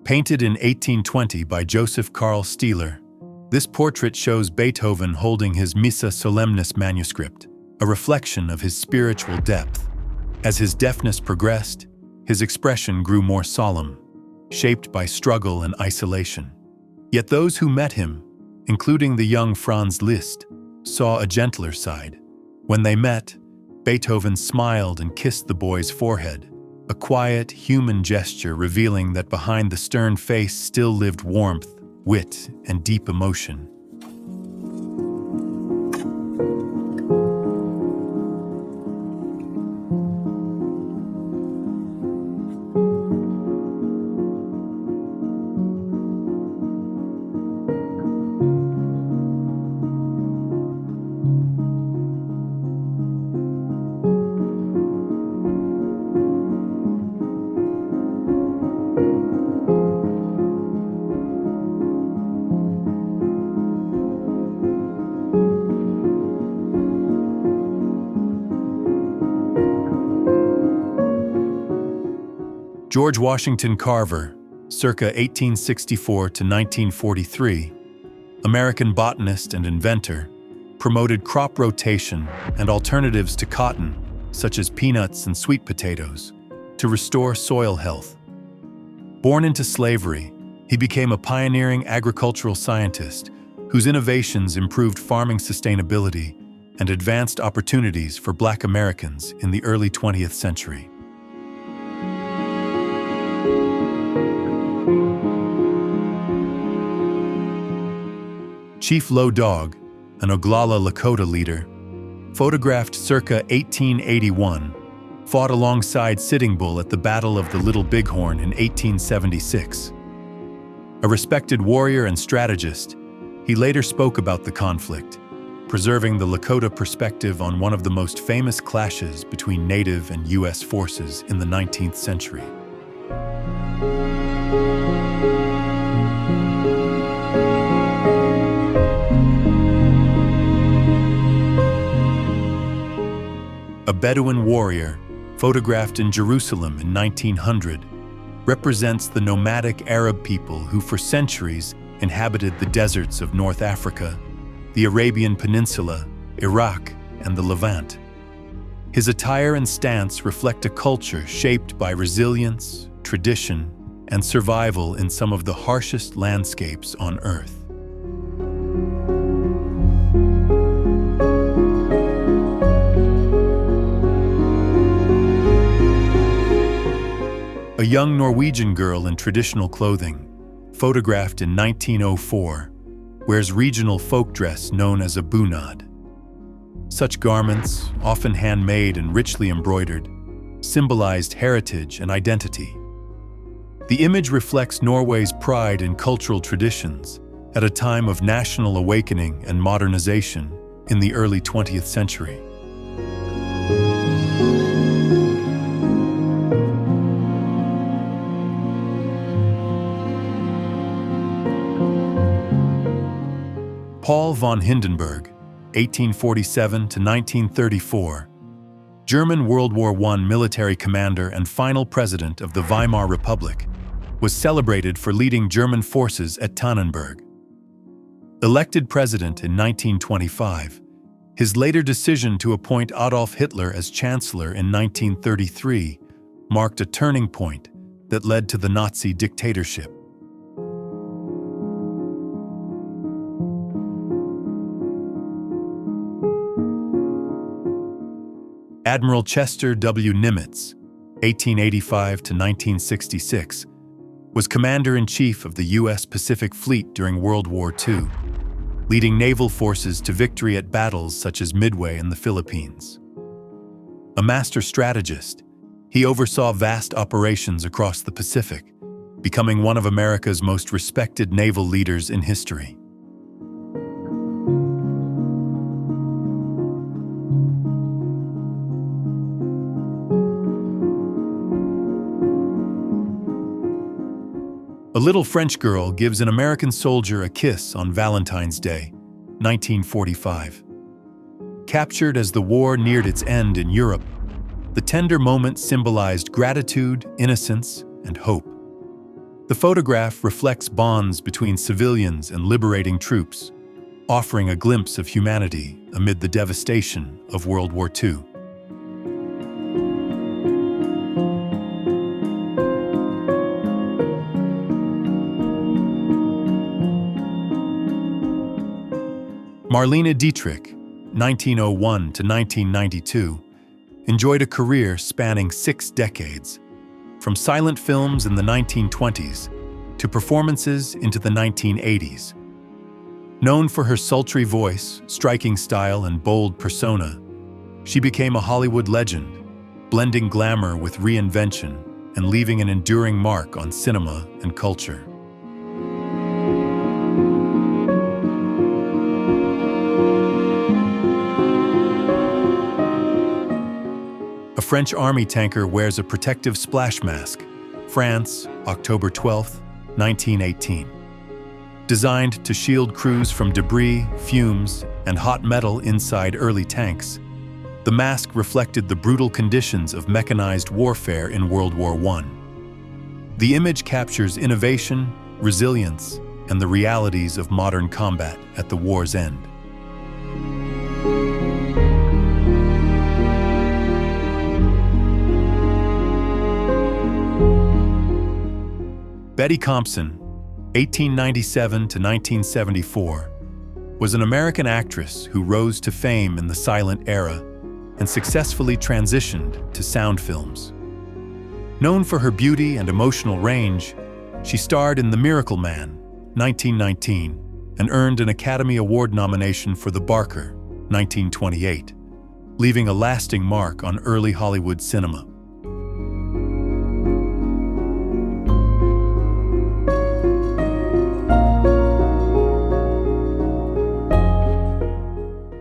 Painted in 1820 by Joseph Karl Stieler, this portrait shows Beethoven holding his Missa Solemnis manuscript, a reflection of his spiritual depth. As his deafness progressed, his expression grew more solemn, shaped by struggle and isolation. Yet those who met him, including the young Franz Liszt, saw a gentler side. When they met, Beethoven smiled and kissed the boy's forehead, a quiet, human gesture revealing that behind the stern face still lived warmth, wit, and deep emotion. George Washington Carver, circa 1864 to 1943, American botanist and inventor, promoted crop rotation and alternatives to cotton, such as peanuts and sweet potatoes, to restore soil health. Born into slavery, he became a pioneering agricultural scientist whose innovations improved farming sustainability and advanced opportunities for Black Americans in the early 20th century. Chief Low Dog, an Oglala Lakota leader, photographed circa 1881, fought alongside Sitting Bull at the Battle of the Little Bighorn in 1876. A respected warrior and strategist, he later spoke about the conflict, preserving the Lakota perspective on one of the most famous clashes between Native and U.S. forces in the 19th century. A Bedouin warrior, photographed in Jerusalem in 1900, represents the nomadic Arab people who for centuries inhabited the deserts of North Africa, the Arabian Peninsula, Iraq, and the Levant. His attire and stance reflect a culture shaped by resilience, tradition, and survival in some of the harshest landscapes on Earth. A young Norwegian girl in traditional clothing, photographed in 1904, wears regional folk dress known as a bunad. Such garments, often handmade and richly embroidered, symbolized heritage and identity. The image reflects Norway's pride in cultural traditions at a time of national awakening and modernization in the early 20th century. Paul von Hindenburg, 1847 to 1934, German World War I military commander and final president of the Weimar Republic, was celebrated for leading German forces at Tannenberg. Elected president in 1925, his later decision to appoint Adolf Hitler as chancellor in 1933 marked a turning point that led to the Nazi dictatorship. Admiral Chester W. Nimitz, 1885 to 1966, was Commander-in-Chief of the U.S. Pacific Fleet during World War II, leading naval forces to victory at battles such as Midway in the Philippines. A master strategist, he oversaw vast operations across the Pacific, becoming one of America's most respected naval leaders in history. A little French girl gives an American soldier a kiss on Valentine's Day, 1945. Captured as the war neared its end in Europe, the tender moment symbolized gratitude, innocence, and hope. The photograph reflects bonds between civilians and liberating troops, offering a glimpse of humanity amid the devastation of World War II. Marlene Dietrich, 1901 to 1992, enjoyed a career spanning 6 decades, from silent films in the 1920s to performances into the 1980s. Known for her sultry voice, striking style, and bold persona, she became a Hollywood legend, blending glamour with reinvention and leaving an enduring mark on cinema and culture. A French army tanker wears a protective splash mask. France, October 12, 1918. Designed to shield crews from debris, fumes, and hot metal inside early tanks, the mask reflected the brutal conditions of mechanized warfare in World War I. The image captures innovation, resilience, and the realities of modern combat at the war's end. Betty Compson, 1897 to 1974, was an American actress who rose to fame in the silent era and successfully transitioned to sound films. Known for her beauty and emotional range, she starred in The Miracle Man, 1919, and earned an Academy Award nomination for The Barker, 1928, leaving a lasting mark on early Hollywood cinema.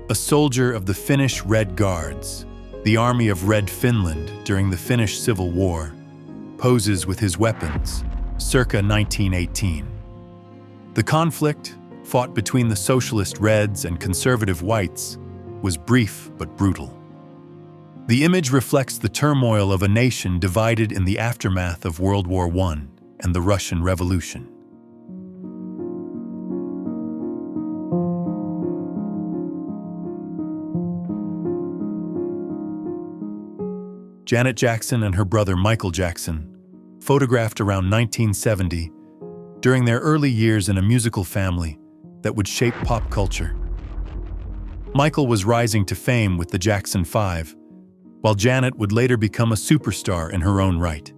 A soldier of the Finnish Red Guards, the army of Red Finland during the Finnish Civil War, poses with his weapons, circa 1918. The conflict, fought between the socialist Reds and conservative Whites, was brief but brutal. The image reflects the turmoil of a nation divided in the aftermath of World War I and the Russian Revolution. Janet Jackson and her brother Michael Jackson, photographed around 1970, during their early years in a musical family that would shape pop culture. Michael was rising to fame with the Jackson 5, while Janet would later become a superstar in her own right.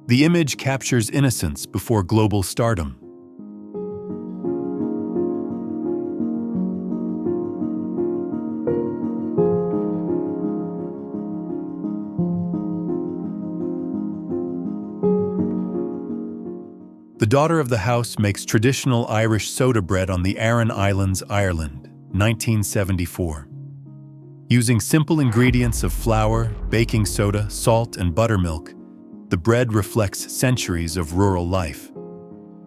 The image captures innocence before global stardom. The daughter of the house makes traditional Irish soda bread on the Aran Islands, Ireland, 1974. Using simple ingredients of flour, baking soda, salt, and buttermilk, the bread reflects centuries of rural life.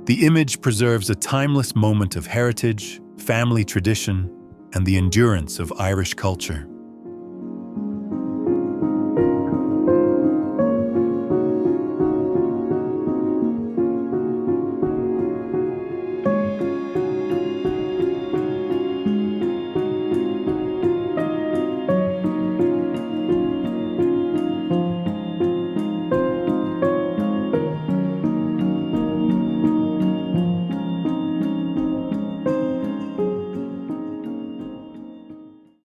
The image preserves a timeless moment of heritage, family tradition, and the endurance of Irish culture.